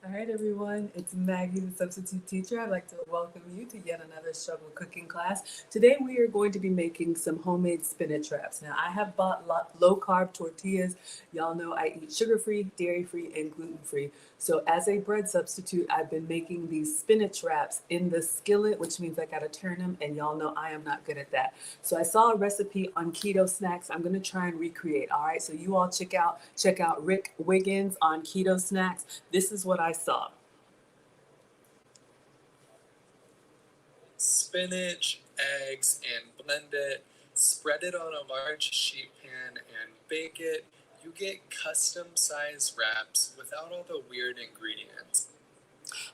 All right, everyone. It's Maggie, the substitute teacher. I'd like to welcome you to yet another struggle cooking class. Today, we are going to be making some homemade spinach wraps. Now, I have bought low carb tortillas. Y'all know I eat sugar free, dairy free, and gluten free. So, as a bread substitute, I've been making these spinach wraps in the skillet, which means I got to turn them. And y'all know I am not good at that. So, I saw a recipe on Keto Snacks. I'm going to try and recreate. All right. So, you all check out Rick Wiggins on Keto Snacks. This is what I saw. Spinach, eggs, and blend it. Spread it on a large sheet pan and bake it. You get custom size wraps without all the weird ingredients.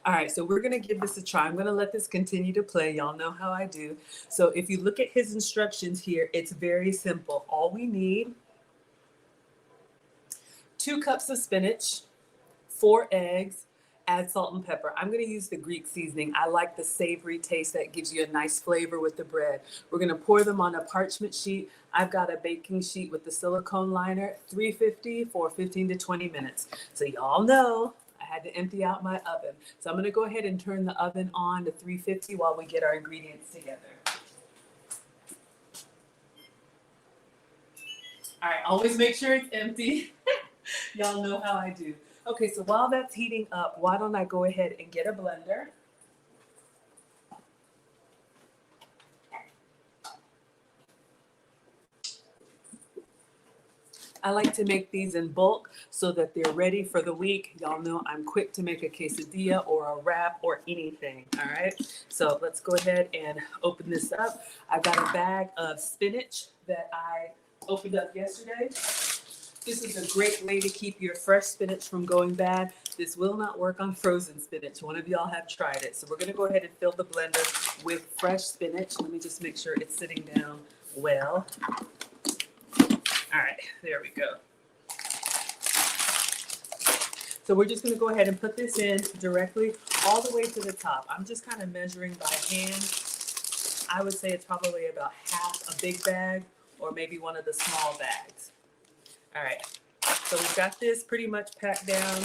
All right, so we're going to give this a try. I'm going to let this continue to play. Y'all know how I do. So if you look at his instructions here, it's very simple. All we need, 2 cups of spinach, 4 eggs, add salt and pepper. I'm going to use the Greek seasoning. I like the savory taste that gives you a nice flavor with the bread. We're going to pour them on a parchment sheet. I've got a baking sheet with the silicone liner, 350 for 15 to 20 minutes. So y'all know I had to empty out my oven. So I'm going to go ahead and turn the oven on to 350 while we get our ingredients together. All right, always make sure it's empty. Y'all know how I do. Okay, so while that's heating up, why don't I go ahead and get a blender. I like to make these in bulk so that they're ready for the week. Y'all know I'm quick to make a quesadilla or a wrap or anything, all right? So let's go ahead and open this up. I've got a bag of spinach that I opened up yesterday. This is a great way to keep your fresh spinach from going bad. This will not work on frozen spinach. One of y'all have tried it. So we're gonna go ahead and fill the blender with fresh spinach. Let me just make sure it's sitting down well. All right, there we go. So we're just gonna go ahead and put this in directly all the way to the top. I'm just kind of measuring by hand. I would say it's probably about half a big bag or maybe one of the small bags. All right, so we've got this pretty much packed down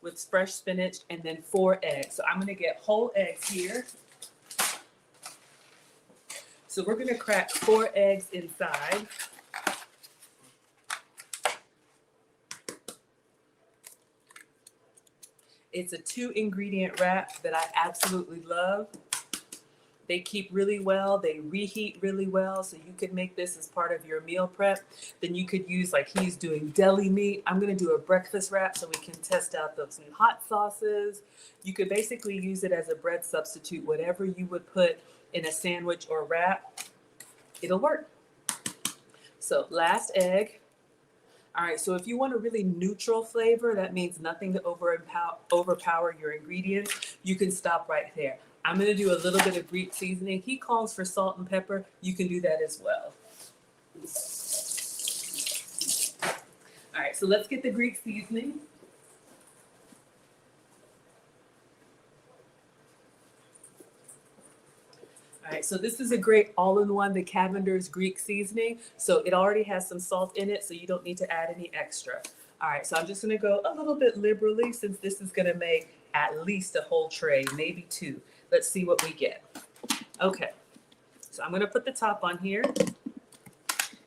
with fresh spinach and then 4 eggs. So I'm gonna get whole eggs here. So we're gonna crack 4 eggs inside. It's a 2 ingredient wrap that I absolutely love. They keep really well, they reheat really well, so you could make this as part of your meal prep. Then you could use, like he's doing, deli meat. I'm gonna do a breakfast wrap so we can test out those new hot sauces. You could basically use it as a bread substitute. Whatever you would put in a sandwich or wrap, it'll work. So last egg. All right, so if you want a really neutral flavor, that means nothing to overpower your ingredients, you can stop right there. I'm gonna do a little bit of Greek seasoning. He calls for salt and pepper. You can do that as well. All right, so let's get the Greek seasoning. All right, so this is a great all-in-one, the Cavender's Greek seasoning. So it already has some salt in it, so you don't need to add any extra. All right, so I'm just gonna go a little bit liberally since this is gonna make at least a whole tray, maybe 2. Let's see what we get. Okay, so I'm gonna put the top on here.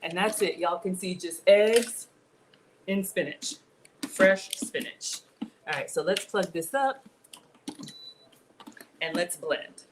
And that's it. Y'all can see just eggs and spinach, fresh spinach. All right, so let's plug this up and let's blend.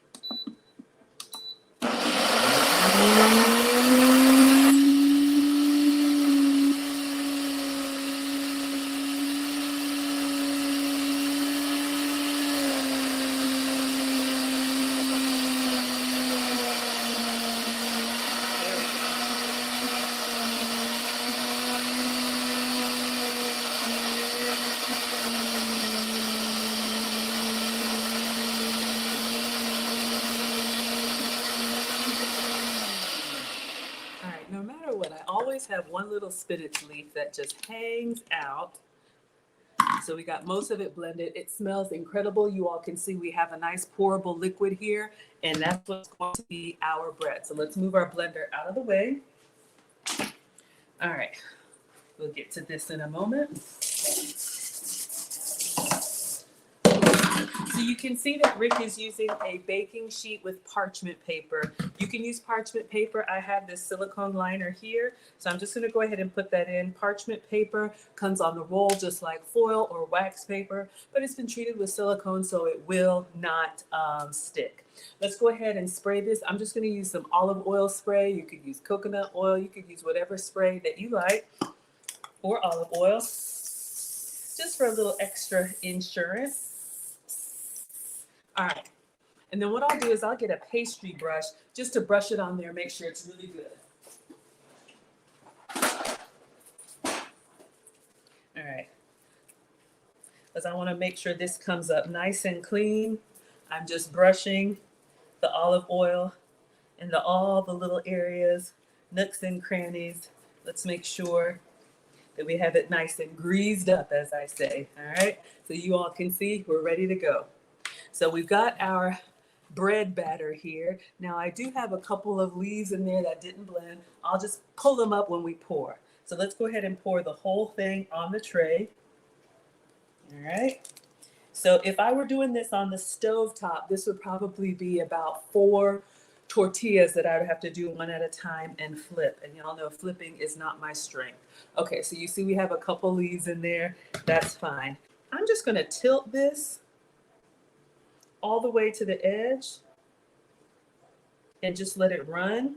No matter what, I always have one little spinach leaf that just hangs out. So we got most of it blended. It smells incredible. You all can see we have a nice pourable liquid here, and that's what's going to be our bread. So let's move our blender out of the way. All right, we'll get to this in a moment. you can see that Rick is using a baking sheet with parchment paper. You can use parchment paper. I have this silicone liner here, so I'm just going to go ahead and put that in. Parchment paper comes on the roll just like foil or wax paper, but it's been treated with silicone so it will not stick. Let's go ahead and spray this. I'm just going to use some olive oil spray. You could use coconut oil. You could use whatever spray that you like, or olive oil, just for a little extra insurance. All right. And then what I'll do is I'll get a pastry brush just to brush it on there, make sure it's really good. All right. Because I want to make sure this comes up nice and clean. I'm just brushing the olive oil into all the little areas, nooks and crannies. Let's make sure that we have it nice and greased up, as I say. All right. So you all can see we're ready to go. So we've got our bread batter here. Now I do have a couple of leaves in there that didn't blend. I'll just pull them up when we pour. So let's go ahead and pour the whole thing on the tray. All right. So if I were doing this on the stove top, this would probably be about 4 tortillas that I would have to do one at a time and flip. And y'all know flipping is not my strength. Okay, so you see we have a couple leaves in there. That's fine. I'm just going to tilt this all the way to the edge and just let it run.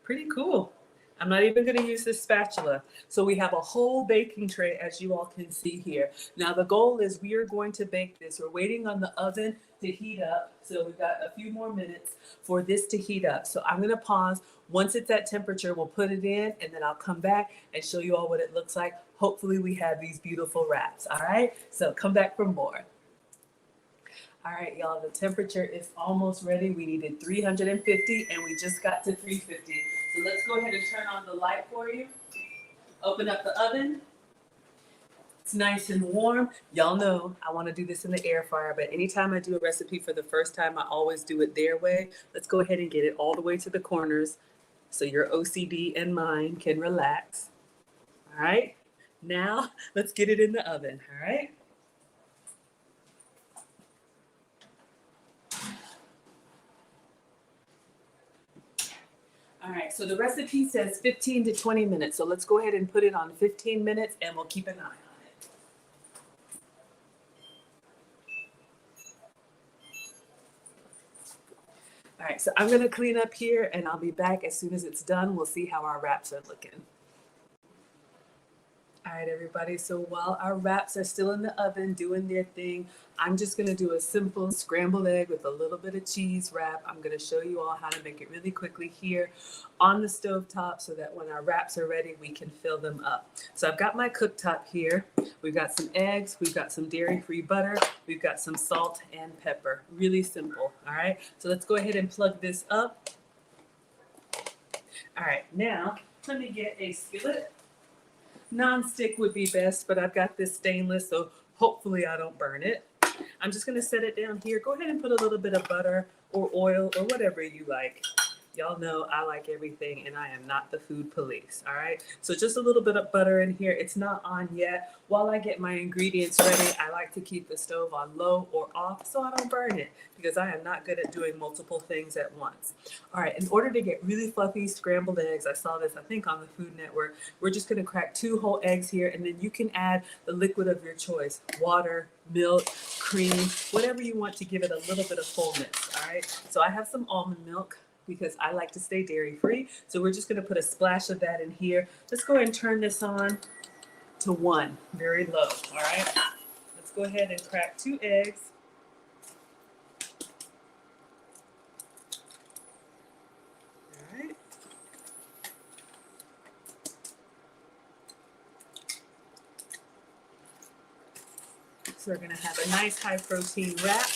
Pretty cool. I'm not even going to use this spatula. So we have a whole baking tray, as you all can see here. Now the goal is we are going to bake this. We're waiting on the oven to heat up. So we've got a few more minutes for this to heat up. So I'm going to pause. Once it's at temperature, we'll put it in and then I'll come back and show you all what it looks like. Hopefully we have these beautiful wraps. All right. So come back for more. All right, y'all, the temperature is almost ready. We needed 350 and we just got to 350. So let's go ahead and turn on the light for you. Open up the oven. It's nice and warm. Y'all know I want to do this in the air fryer, but anytime I do a recipe for the first time, I always do it their way. Let's go ahead and get it all the way to the corners so your OCD and mine can relax. All right, now let's get it in the oven, all right? All right, so the recipe says 15 to 20 minutes. So let's go ahead and put it on 15 minutes and we'll keep an eye on it. All right, so I'm gonna clean up here and I'll be back as soon as it's done. We'll see how our wraps are looking. All right, everybody. So while our wraps are still in the oven doing their thing, I'm just going to do a simple scrambled egg with a little bit of cheese wrap. I'm going to show you all how to make it really quickly here on the stove top so that when our wraps are ready, we can fill them up. So I've got my cooktop here. We've got some eggs. We've got some dairy-free butter. We've got some salt and pepper. Really simple. All right. So let's go ahead and plug this up. All right. Now, let me get a skillet. Non-stick would be best, but I've got this stainless, so hopefully I don't burn it. I'm just going to set it down here. Go ahead and put a little bit of butter or oil or whatever you like. Y'all know I like everything and I am not the food police, all right? So just a little bit of butter in here. It's not on yet. While I get my ingredients ready, I like to keep the stove on low or off so I don't burn it because I am not good at doing multiple things at once. All right, in order to get really fluffy scrambled eggs, I saw this, I think, on the Food Network, we're just gonna crack 2 whole eggs here and then you can add the liquid of your choice, water, milk, cream, whatever you want to give it a little bit of fullness, all right? So I have some almond milk because I like to stay dairy free. So we're just gonna put a splash of that in here. Let's go ahead and turn this on to 1, very low, all right? Let's go ahead and crack 2 eggs. All right. So we're gonna have a nice high protein wrap.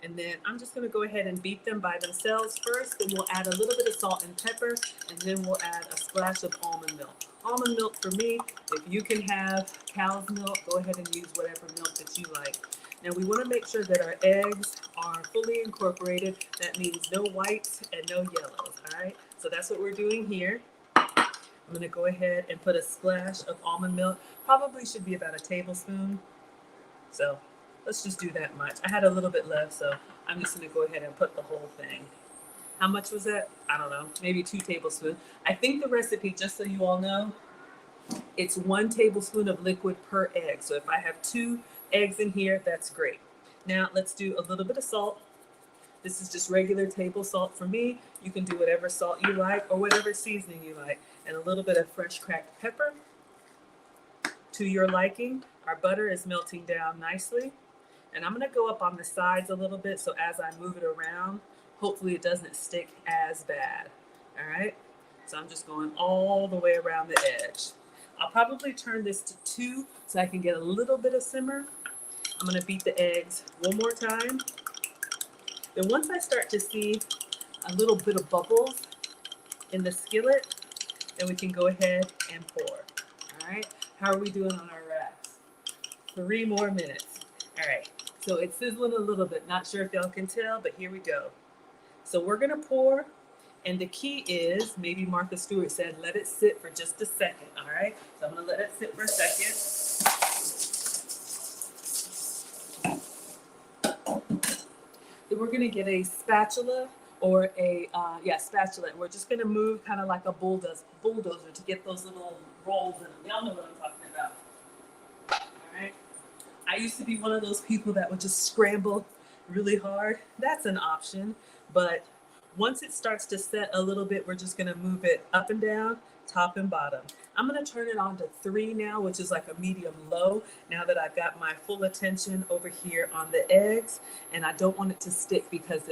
And then I'm just going to go ahead and beat them by themselves first. Then we'll add a little bit of salt and pepper. And then we'll add a splash of almond milk. Almond milk for me. If you can have cow's milk, go ahead and use whatever milk that you like. Now we want to make sure that our eggs are fully incorporated. That means no whites and no yellows. All right. So that's what we're doing here. I'm going to go ahead and put a splash of almond milk. Probably should be about a tablespoon. So let's just do that much. I had a little bit left, so I'm just gonna go ahead and put the whole thing. How much was that? I don't know, maybe 2 tablespoons. I think the recipe, just so you all know, it's 1 tablespoon of liquid per egg. So if I have 2 eggs in here, that's great. Now let's do a little bit of salt. This is just regular table salt for me. You can do whatever salt you like or whatever seasoning you like. And a little bit of fresh cracked pepper to your liking. Our butter is melting down nicely. And I'm gonna go up on the sides a little bit so as I move it around, hopefully it doesn't stick as bad. All right, so I'm just going all the way around the edge. I'll probably turn this to 2 so I can get a little bit of simmer. I'm gonna beat the eggs one more time. Then once I start to see a little bit of bubbles in the skillet, then we can go ahead and pour. All right, how are we doing on our wraps? 3 more minutes. All right, so it's sizzling a little bit. Not sure if y'all can tell, but here we go. So we're gonna pour, and the key is, maybe Martha Stewart said, let it sit for just a second, all right? So I'm gonna let it sit for a second. Then we're gonna get a spatula or a, spatula, and we're just gonna move kind of like a bulldozer to get those little rolls in them. Y'all know what I'm talking about, all right? I used to be one of those people that would just scramble really hard. That's an option, but once it starts to set a little bit, we're just gonna move it up and down, top and bottom. I'm gonna turn it on to 3 now, which is like a medium low, now that I've got my full attention over here on the eggs, and I don't want it to stick because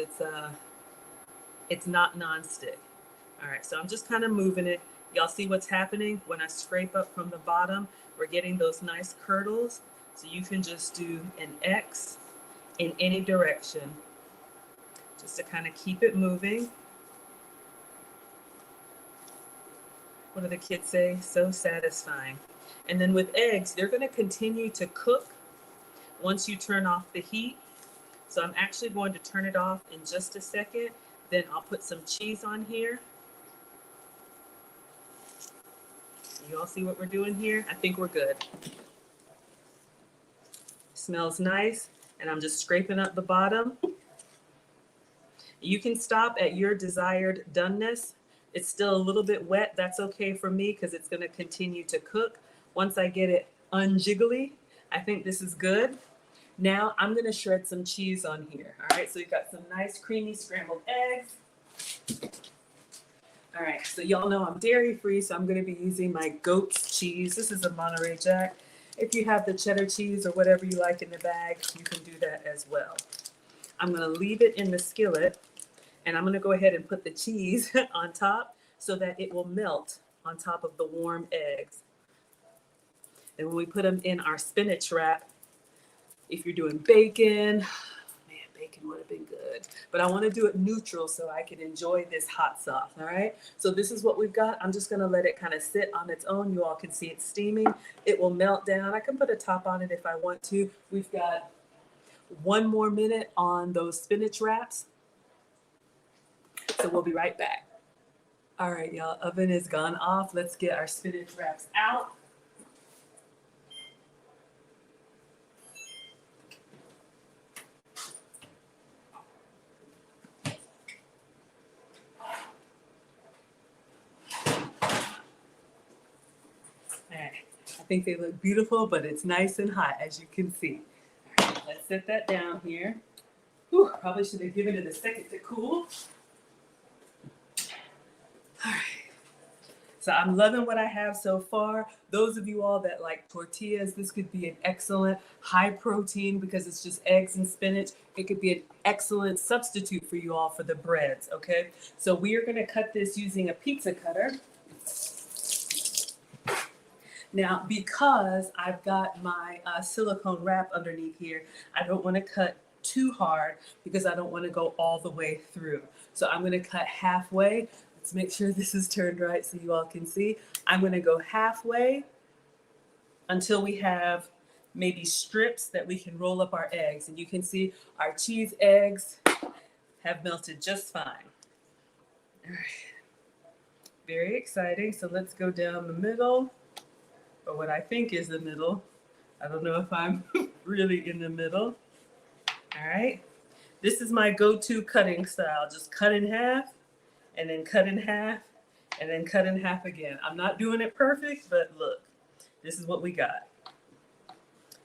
it's not non-stick. All right, so I'm just kind of moving it. Y'all see what's happening when I scrape up from the bottom? We're getting those nice curdles. So you can just do an X in any direction, just to kind of keep it moving. What do the kids say? So satisfying. And then with eggs, they're going to continue to cook once you turn off the heat. So I'm actually going to turn it off in just a second. Then I'll put some cheese on here. You all see what we're doing here? I think we're good. Smells nice. And I'm just scraping up the bottom. You can stop at your desired doneness. It's still a little bit wet. That's okay for me because it's going to continue to cook. Once I get it unjiggly, I think this is good. Now I'm going to shred some cheese on here. All right, so we've got some nice creamy scrambled eggs. All right, so y'all know I'm dairy free, so I'm going to be using my goat's cheese. This is a Monterey Jack. If you have the cheddar cheese or whatever you like in the bag, you can do that as well. I'm going to leave it in the skillet, and I'm going to go ahead and put the cheese on top so that it will melt on top of the warm eggs. And when we put them in our spinach wrap, if you're doing bacon, man, bacon would have been good. But I want to do it neutral so I can enjoy this hot sauce, all right? So this is what we've got. I'm just going to let it kind of sit on its own. You all can see it steaming. It will melt down. I can put a top on it if I want to. We've got 1 more minute on those spinach wraps. So we'll be right back. All right, y'all, oven is gone off. Let's get our spinach wraps out. I think they look beautiful, but it's nice and hot, as you can see. All right, let's set that down here. Whew, probably should have given it a second to cool. All right. So I'm loving what I have so far. Those of you all that like tortillas, this could be an excellent high protein because it's just eggs and spinach. It could be an excellent substitute for you all for the breads, okay? So we are gonna cut this using a pizza cutter. Now, because I've got my silicone wrap underneath here, I don't want to cut too hard because I don't want to go all the way through. So I'm going to cut halfway. Let's make sure this is turned right so you all can see. I'm going to go halfway until we have maybe strips that we can roll up our eggs. And you can see our cheese eggs have melted just fine. All right. Very exciting. So let's go down the middle. Or what I think is the middle. I don't know if I'm really in the middle. All right. This is my go-to cutting style. Just cut in half and then cut in half and then cut in half again. I'm not doing it perfect, but look, this is what we got.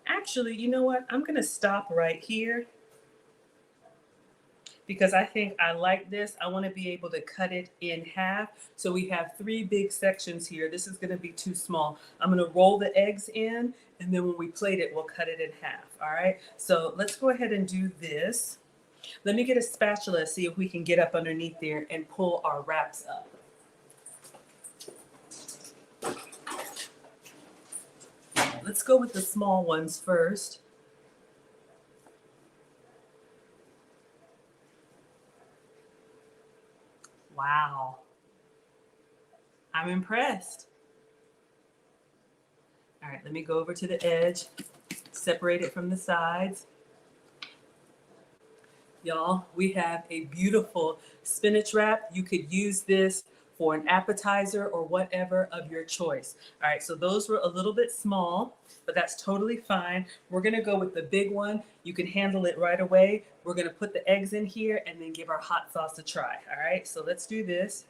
Actually, you know what? I'm gonna stop right here because I think I like this. I wanna be able to cut it in half. So we have 3 big sections here. This is gonna be too small. I'm gonna roll the eggs in, and then when we plate it, we'll cut it in half, all right? So let's go ahead and do this. Let me get a spatula, see if we can get up underneath there and pull our wraps up. Let's go with the small ones first. Wow. I'm impressed. All right, let me go over to the edge, separate it from the sides. Y'all, we have a beautiful spinach wrap. You could use this for an appetizer or whatever of your choice. All right, so those were a little bit small, but that's totally fine. We're gonna go with the big one. You can handle it right away. We're gonna put the eggs in here and then give our hot sauce a try. All right, so let's do this.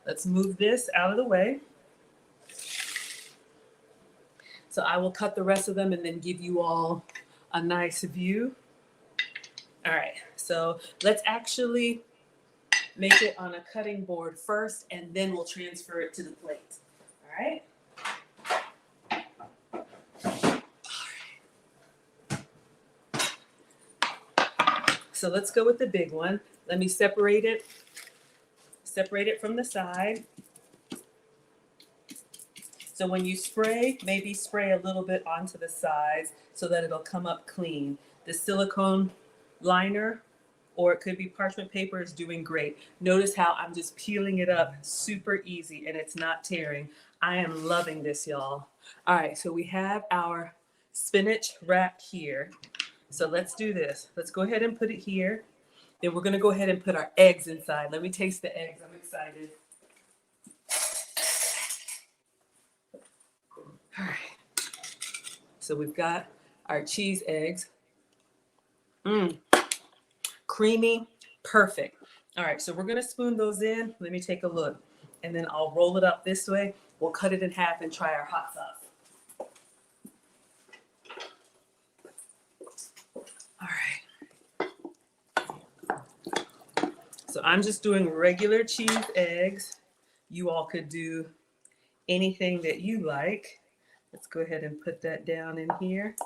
Let's move this out of the way. So I will cut the rest of them and then give you all a nice view. All right, so let's actually make it on a cutting board first, and then we'll transfer it to the plate. All right? So let's go with the big one. Let me separate it from the side. So when you spray, maybe spray a little bit onto the sides so that it'll come up clean. The silicone liner, or it could be parchment paper, is doing great. Notice how I'm just peeling it up super easy and it's not tearing. I am loving this, y'all. All right, so we have our spinach wrap here. So let's do this. Let's go ahead and put it here. Then we're gonna go ahead and put our eggs inside. Let me taste the eggs, I'm excited. All right, so we've got our cheese eggs. Creamy, perfect. All right, so we're gonna spoon those in. Let me take a look. And then I'll roll it up this way. We'll cut it in half and try our hot sauce. All right. So I'm just doing regular cheese eggs. You all could do anything that you like. Let's go ahead and put that down in here.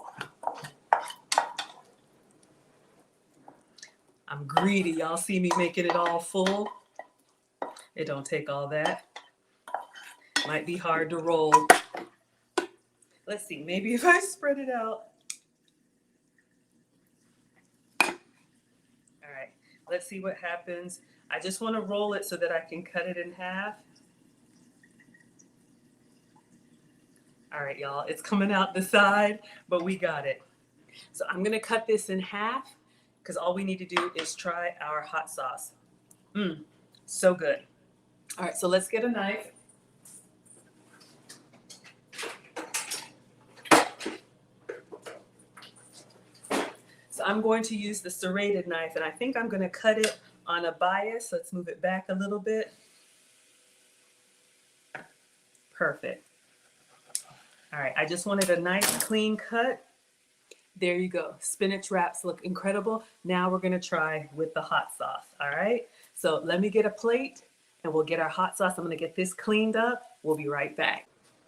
I'm greedy. Y'all see me making it all full. It don't take all that. Might be hard to roll. Let's see, maybe if I spread it out. All right, let's see what happens. I just want to roll it so that I can cut it in half. All right, y'all, it's coming out the side, but we got it. So I'm gonna cut this in half because all we need to do is try our hot sauce. So good. All right, so let's get a knife. So I'm going to use the serrated knife, and I think I'm going to cut it on a bias. Let's move it back a little bit. Perfect. All right, I just wanted a nice clean cut. There you go. Spinach wraps look incredible. Now we're going to try with the hot sauce. All right, so let me get a plate and we'll get our hot sauce. I'm going to get this cleaned up. We'll be right back.